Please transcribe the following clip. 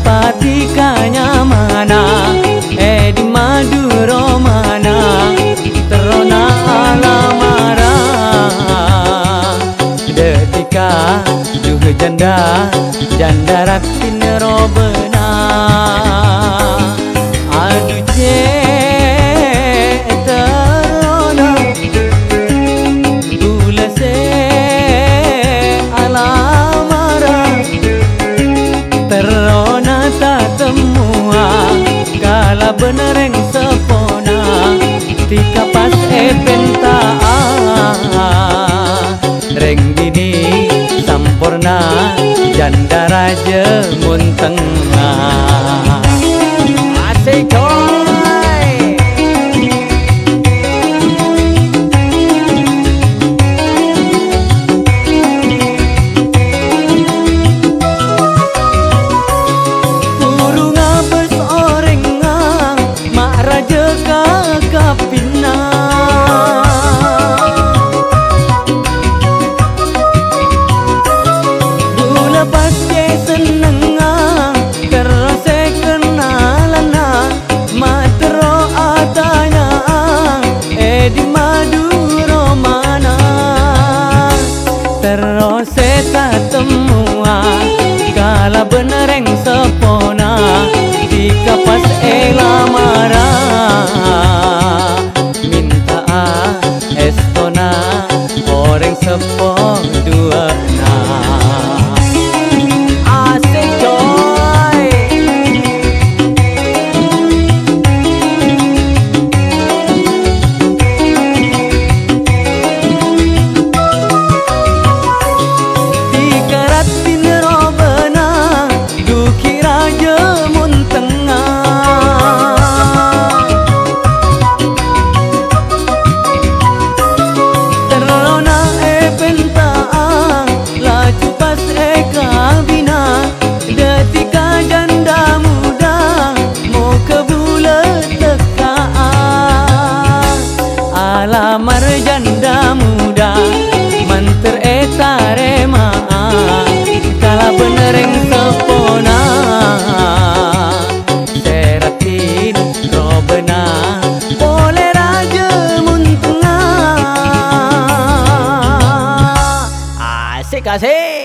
patikanya mana di Madura mana terona alamara detika juga janda raktin robena aduh terona bulase alamara terona tak temua kala benereng sepona tika pas penta reng dini sampurna janda raja munteng asik coy burung abes orenga mak raja kakapina seta temua kala benereng sepona di kapas elamara minta estona orang sepo dua na asik coy alamar janda muda manter etarema kala benereng sepona seratin robena boleh raja muntenga asik asik